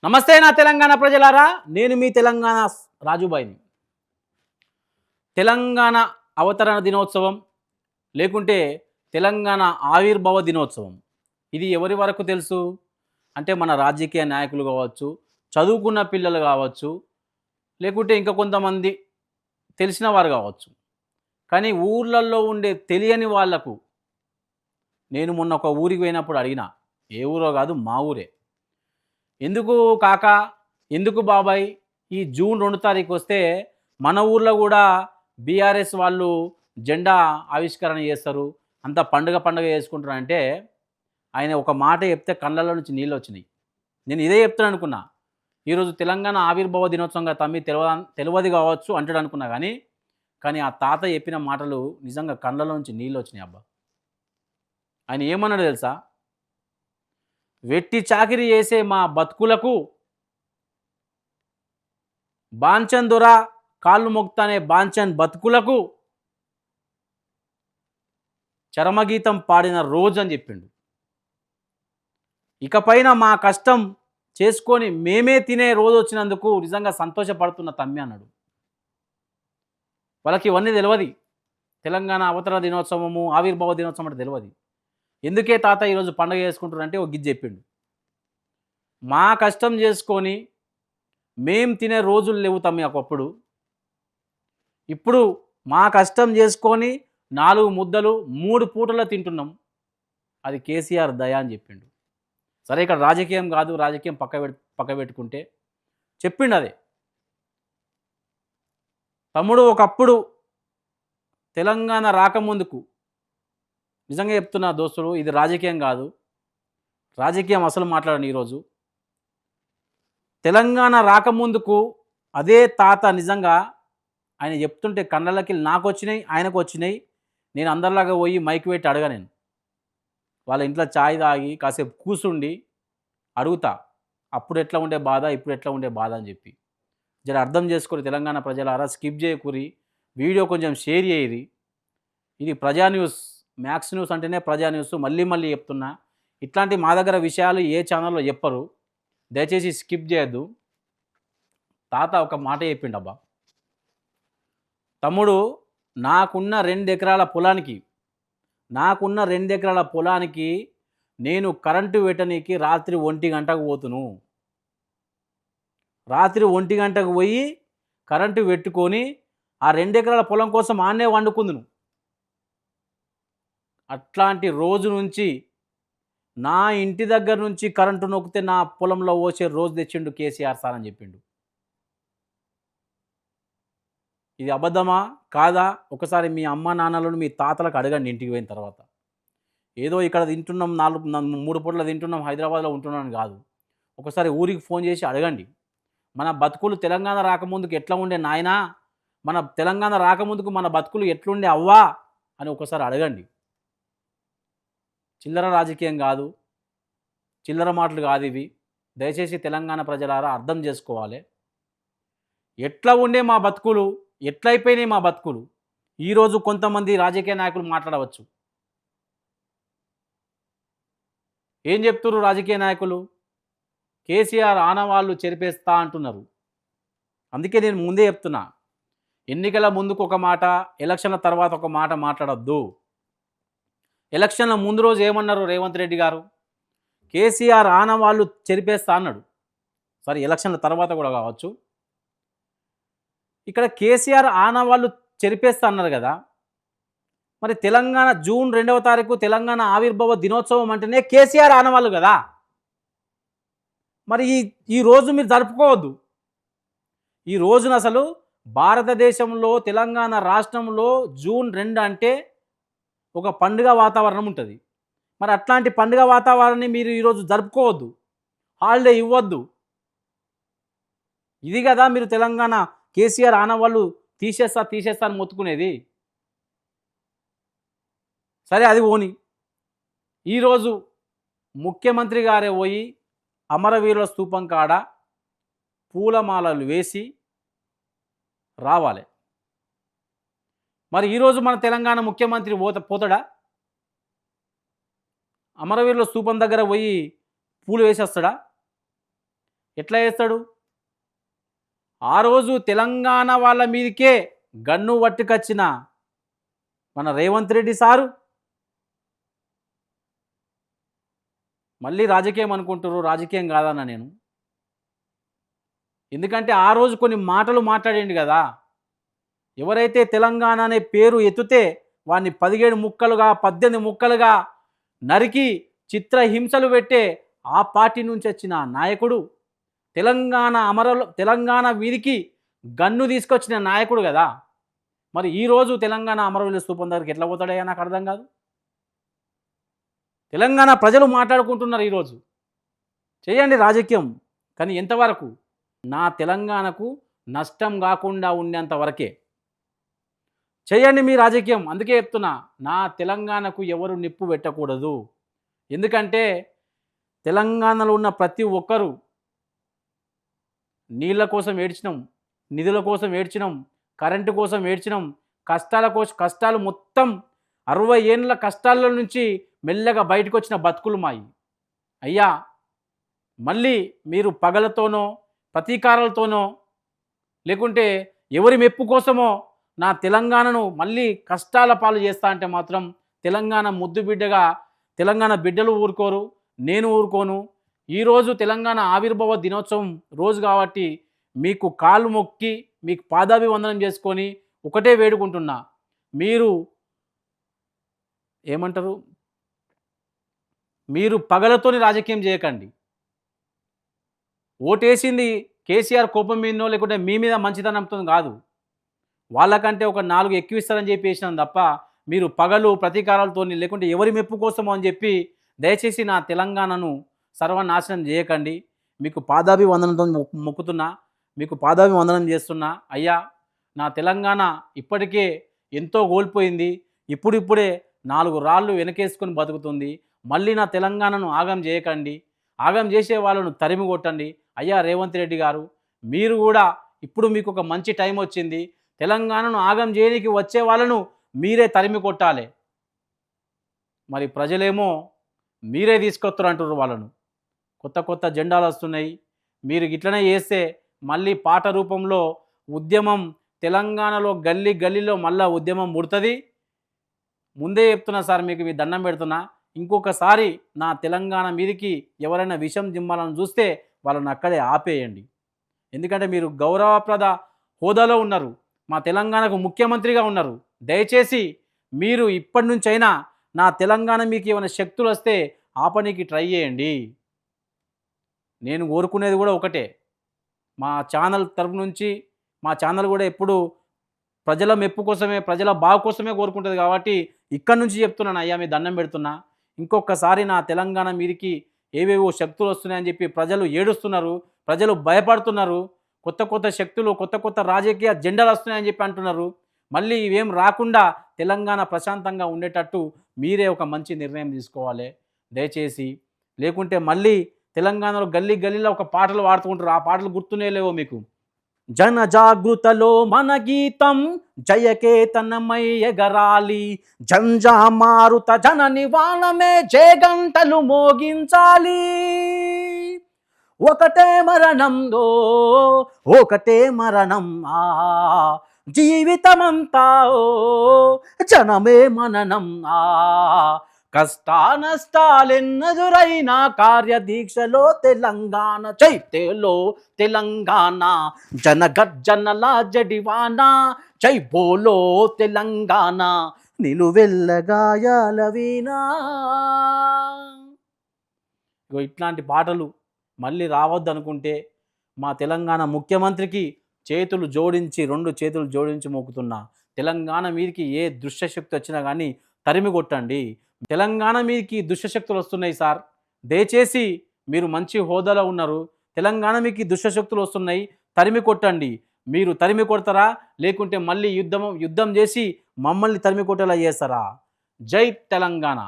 నమస్తే నా తెలంగాణ ప్రజలారా, నేను మీ తెలంగాణ రాజుబాయిని. తెలంగాణ అవతరణ దినోత్సవం లేకుంటే తెలంగాణ ఆవిర్భావ దినోత్సవం ఇది ఎవరి వరకు తెలుసు అంటే మన రాజకీయ నాయకులు కావచ్చు, చదువుకున్న పిల్లలు కావచ్చు, లేకుంటే ఇంకా కొంతమంది తెలిసిన వారు కావచ్చు. కానీ ఊర్లల్లో ఉండే తెలియని వాళ్లకు నేను మొన్న ఒక ఊరికి పోయినప్పుడు అడిగిన, ఏ ఊరో కాదు మా ఊరే. ఎందుకు కాకా, ఎందుకు బాబాయ్ ఈ జూన్ 2 తారీఖు వస్తే మన ఊర్లో కూడా బీఆర్ఎస్ వాళ్ళు జెండా ఆవిష్కరణ చేస్తారు, అంతా పండుగ పండుగ చేసుకుంటారంటే ఆయన ఒక మాట చెప్తే కళ్ళల్లో నుంచి నీళ్ళు వచ్చినాయి. నేను ఇదే చెప్తాను అనుకున్నా. ఈరోజు తెలంగాణ ఆవిర్భావ దినోత్సవంగా తమ్మి తెలియదు కావచ్చు అంటాడు అనుకున్నా, కానీ ఆ తాత చెప్పిన మాటలు నిజంగా కళ్ళలో నుంచి నీళ్ళు వచ్చినాయి అబ్బా. ఆయన ఏమన్నాడు తెలుసా? వెట్టి చాకిరి చేసే మా బతుకులకు బాంచన్ దొర కాళ్ళు మొక్తానే బాంచన్ బతుకులకు చరమగీతం పాడిన రోజు అని చెప్పిండు. ఇకపైన మా కష్టం చేసుకొని మేమే తినే రోజు వచ్చినందుకు నిజంగా సంతోషపడుతున్న తమ్మి అన్నాడు. వాళ్ళకి ఇవన్నీ తెలియదు. తెలంగాణ అవతరణ దినోత్సవము, ఆవిర్భావ దినోత్సవం అంటే తెలియదు. ఎందుకే తాత ఈరోజు పండుగ చేసుకుంటారంటే ఒక గిజ్జి చెప్పిండు. మా కష్టం చేసుకొని మేం తినే రోజులు లేవు తమ్మి ఒకప్పుడు. ఇప్పుడు మా కష్టం చేసుకొని 4 ముద్దలు 3 పూటలా తింటున్నాం. అది కేసీఆర్ దయ అని చెప్పిండు. సరే, ఇక్కడ రాజకీయం కాదు, రాజకీయం పక్క పెట్టుకుంటే చెప్పిండు అదే. తమ్ముడు, ఒకప్పుడు తెలంగాణ రాకముందుకు నిజంగా చెప్తున్నా దోస్తులు, ఇది రాజకీయం కాదు, రాజకీయం అసలు మాట్లాడను ఈరోజు. తెలంగాణ రాకముందుకు అదే తాత నిజంగా ఆయన చెప్తుంటే కళ్ళకి నాకు వచ్చినాయి, ఆయనకు వచ్చినాయి. నేను అందరిలాగా పోయి మైక్ పెట్టి అడగా. నేను వాళ్ళ ఇంట్లో ఛాయ్ తాగి కాసేపు కూసుండి అడుగుతా, అప్పుడు ఎట్లా ఉండే బాధ, ఇప్పుడు ఎట్లా ఉండే బాధ అని చెప్పి. జర అర్థం చేసుకొని తెలంగాణ ప్రజలారా, స్కిప్ చేయకూరి, వీడియో కొంచెం షేర్ చేయరి. ఇది ప్రజా న్యూస్, మ్యాక్స్ న్యూస్ అంటేనే ప్రజా న్యూస్. మళ్ళీ చెప్తున్నా, ఇట్లాంటి మా దగ్గర విషయాలు ఏ ఛానల్లో చెప్పరు, దయచేసి స్కిప్ చేయొద్దు. తాత ఒక మాట చెప్పిండబ్బా. తమ్ముడు, నాకున్న 2 ఎకరాల పొలానికి నేను కరెంటు పెట్టనీకి రాత్రి 1 గంటకు పోతును. రాత్రి 1 గంటకు పోయి కరెంటు పెట్టుకొని ఆ 2 ఎకరాల పొలం కోసం ఆన్నే వండుకుందును. అట్లాంటి రోజు నుంచి నా ఇంటి దగ్గర నుంచి కరెంటు నొక్కితే నా పొలంలో పోసే రోజు తెచ్చిండు కేసీఆర్ సార్ అని చెప్పిండు. ఇది అబద్ధమా కాదా? ఒకసారి మీ అమ్మ నాన్నలను, మీ తాతలకు అడగండి ఇంటికి పోయిన తర్వాత. ఏదో ఇక్కడ తింటున్నాం, 3 పూటలు తింటున్నాం, హైదరాబాద్లో ఉంటున్నాను కాదు. ఒకసారి ఊరికి ఫోన్ చేసి అడగండి, మన బతుకులు తెలంగాణ రాకముందుకు ఎట్లా ఉండే నాయనా, మన తెలంగాణ రాకముందుకు మన బతుకులు ఎట్లుండే అవ్వా అని ఒకసారి అడగండి. చిల్లర రాజకీయం కాదు, చిల్లర మాటలు కాదు ఇవి. దయచేసి తెలంగాణ ప్రజలారా అర్థం చేసుకోవాలి. ఎట్లా ఉండే మా బతుకులు, ఎట్లయిపోయినాయి మా బతుకులు. ఈరోజు కొంతమంది రాజకీయ నాయకులు మాట్లాడవచ్చు. ఏం చెప్తున్నారు రాజకీయ నాయకులు? కేసీఆర్ ఆనవాళ్ళు చెరిపేస్తా అంటున్నారు. అందుకే నేను ముందే చెప్తున్నా, ఎన్నికల ముందుకు ఒక మాట, ఎలక్షన్ల తర్వాత ఒక మాట మాట్లాడొద్దు. ఎలక్షన్ల ముందు రోజు ఏమన్నారు రేవంత్ రెడ్డి గారు? కేసీఆర్ ఆనవాళ్ళు చెరిపేస్తా అన్నాడు. సరే, ఎలక్షన్ల తర్వాత కూడా కావచ్చు. ఇక్కడ కేసీఆర్ ఆనవాళ్ళు చెరిపేస్తా అన్నారు కదా, మరి తెలంగాణ జూన్ 2వ తారీఖు తెలంగాణ ఆవిర్భావ దినోత్సవం అంటేనే కేసీఆర్ ఆనవాళ్ళు కదా. మరి ఈ రోజు మీరు జరుపుకోవద్దు. ఈ రోజున అసలు భారతదేశంలో తెలంగాణ రాష్ట్రంలో జూన్ 2 అంటే ఒక పండుగ వాతావరణం ఉంటుంది. మరి అట్లాంటి పండుగ వాతావరణాన్ని మీరు ఈరోజు జరుపుకోవద్దు, హాలిడే ఇవ్వద్దు. ఇది కదా మీరు తెలంగాణ కేసీఆర్ ఆనవాళ్ళు తీసేస్తా అని మొత్తుకునేది. సరే, అది పోని. ఈరోజు ముఖ్యమంత్రి గారే పోయి అమరవీరుల స్తూపం కాడ పూలమాలలు వేసి రావాలి. మరి ఈరోజు మన తెలంగాణ ముఖ్యమంత్రి పోతాడా? అమరవీరుల స్తూపం దగ్గర పోయి పూలు వేసేస్తాడా? ఎట్లా చేస్తాడు? ఆ రోజు తెలంగాణ వాళ్ళ మీదకే గన్ను పట్టుకొచ్చిన మన రేవంత్ రెడ్డి సారు మళ్ళీ రాజకీయం అనుకుంటుర్రు. రాజకీయం కాదన్న నేను. ఎందుకంటే ఆ రోజు కొన్ని మాటలు మాట్లాడిండు కదా! ఎవరైతే తెలంగాణ అనే పేరు ఎత్తితే వాడిని 17 ముక్కలుగా 18 ముక్కలుగా నరికి చిత్రహింసలు పెట్టే ఆ పార్టీ నుంచి వచ్చిన నాయకుడు, తెలంగాణ వీధికి గన్ను తీసుకొచ్చిన నాయకుడు కదా! మరి ఈరోజు తెలంగాణ అమరవీరుల స్తూపం దగ్గరికి ఎట్లా పోతాడయ్యా? నాకు అర్థం కాదు. తెలంగాణ ప్రజలు మాట్లాడుకుంటున్నారు ఈరోజు. చేయండి రాజకీయం, కానీ ఎంతవరకు? నా తెలంగాణకు నష్టం కాకుండా ఉండేంత వరకే చేయండి మీ రాజకీయం. అందుకే చెప్తున్నా, నా తెలంగాణకు ఎవరు నిప్పు పెట్టకూడదు. ఎందుకంటే తెలంగాణలో ఉన్న ప్రతి ఒక్కరూ నీళ్ళ కోసం ఏడ్చినాం, నిధుల కోసం ఏడ్చినాం, కరెంటు కోసం ఏడ్చినాం, కష్టాలు మొత్తం 60 ఏండ్ల కష్టాల నుంచి మెల్లగా బయటకు వచ్చిన బతుకులు మాయి. అయ్యా, మళ్ళీ మీరు పగలతోనో ప్రతీకారాలతోనో లేకుంటే ఎవరి మెప్పు కోసమో నా తెలంగాణను మళ్ళీ కష్టాల పాలు చేస్తా అంటే మాత్రం తెలంగాణ ముద్దు బిడ్డగా తెలంగాణ బిడ్డలు ఊరుకోరు, నేను ఊరుకోను. ఈరోజు తెలంగాణ ఆవిర్భావ దినోత్సవం రోజు కాబట్టి మీకు కాళ్ళు మొక్కి మీకు పాదాభివందనం చేసుకొని ఒకటే వేడుకుంటున్నా, మీరు ఏమంటారు, మీరు పగలతోని రాజకీయం చేయకండి. ఓటేసింది కేసీఆర్ కోపం మీదనో లేకుంటే మీ మీద మంచితనంతో కాదు, వాళ్ళకంటే ఒక 4 ఎక్కువ ఇస్తారని చెప్పి వేసినాం తప్ప మీరు పగలు ప్రతీకారాలతో లేకుంటే ఎవరి మెప్పు కోసమో అని చెప్పి దయచేసి నా తెలంగాణను సర్వనాశనం చేయకండి. మీకు పాదాభివందనంతో మొక్కుతున్నా, మీకు పాదాభివందనం చేస్తున్నా. అయ్యా, నా తెలంగాణ ఇప్పటికే ఎంతో కోల్పోయింది, ఇప్పుడిప్పుడే 4 రాళ్ళు వెనకేసుకొని బతుకుతుంది. మళ్ళీ నా తెలంగాణను ఆగం చేయకండి, ఆగం చేసే వాళ్ళను తరిమి కొట్టండి. అయ్యా రేవంత్ రెడ్డి గారు, మీరు కూడా ఇప్పుడు మీకు ఒక మంచి టైం వచ్చింది. తెలంగాణను ఆగం చేయడానికి వచ్చే వాళ్ళను మీరే తరిమి కొట్టాలి. మరి ప్రజలేమో మీరే తీసుకొస్తారు అంటున్నారు వాళ్ళను. కొత్త కొత్త జెండాలు వస్తున్నాయి. మీరు ఇట్లనే చేస్తే మళ్ళీ పాట రూపంలో ఉద్యమం తెలంగాణలో గల్లీ గల్లీలో మళ్ళా ఉద్యమం ముడుతుంది. ముందే చెప్తున్నా సార్, మీకు మీ దండం పెడుతున్నా, ఇంకొకసారి నా తెలంగాణ మీదికి ఎవరైనా విషం జిమ్మాలని చూస్తే వాళ్ళని అక్కడే ఆపేయండి. ఎందుకంటే మీరు గౌరవప్రద హోదాలో ఉన్నారు, మా తెలంగాణకు ముఖ్యమంత్రిగా ఉన్నారు. దయచేసి మీరు ఇప్పటి నుంచైనా నా తెలంగాణ మీకు ఏమైనా శక్తులు వస్తే ఆపనీకి ట్రై చేయండి. నేను కోరుకునేది కూడా ఒకటే, మా ఛానల్ తరపు నుంచి, మా ఛానల్ కూడా ఎప్పుడు ప్రజల మెప్పు కోసమే ప్రజల బాగు కోసమే కోరుకుంటుంది కాబట్టి ఇక్కడి నుంచి చెప్తున్నాను అయ్యా, మీ దండం పెడుతున్నా, ఇంకొకసారి నా తెలంగాణ మీదికి ఏవేవో శక్తులు వస్తున్నాయని చెప్పి ప్రజలు ఏడుస్తున్నారు, ప్రజలు భయపడుతున్నారు. కొత్త కొత్త శక్తులు కొత్త కొత్త రాజకీయ జెండాలు వస్తున్నాయని చెప్పి అంటున్నారు. మళ్ళీ ఇవేం రాకుండా తెలంగాణ ప్రశాంతంగా ఉండేటట్టు మీరే ఒక మంచి నిర్ణయం తీసుకోవాలి దయచేసి. లేకుంటే మళ్ళీ తెలంగాణలో గల్లీ గల్లీలో ఒక పాటలు పాడుతుంటారు, ఆ పాటలు గుర్తునే లేవో మీకు. జన జాగృతలో మన గీతం జయకేతనమై ఎగరాలి, జంజా మారుత జన నివాళమే జయగంటలు మోగించాలి. ఒకటే మరణంలో ఒకటే మరణం, జీవితమంతా జనమే మననం. కష్టానష్టాలెన్నెదురైనా కార్యదీక్షలో తెలంగాణ చైతేలో తెలంగాణ, జనగర్జనల జడివాన జై బోలో తెలంగాణ, నిలువెల్లగాయాల వీణా. ఇట్లాంటి పాటలు మళ్ళీ రావద్దు అనుకుంటే మా తెలంగాణ ముఖ్యమంత్రికి చేతులు జోడించి 2 చేతులు జోడించి మొక్కుతున్నా, తెలంగాణ మీదకి ఏ దుష్టశక్తి వచ్చినా కానీ తరిమి కొట్టండి. తెలంగాణ మీదకి దుష్టశక్తులు వస్తున్నాయి సార్, దయచేసి మీరు మంచి హోదాలో ఉన్నారు, తెలంగాణ మీదకి దుష్టశక్తులు వస్తున్నాయి, తరిమి కొట్టండి. మీరు తరిమి కొడతారా లేకుంటే మళ్ళీ యుద్ధం చేసి మమ్మల్ని తరిమి కొట్టేలా చేస్తారా? జై తెలంగాణ.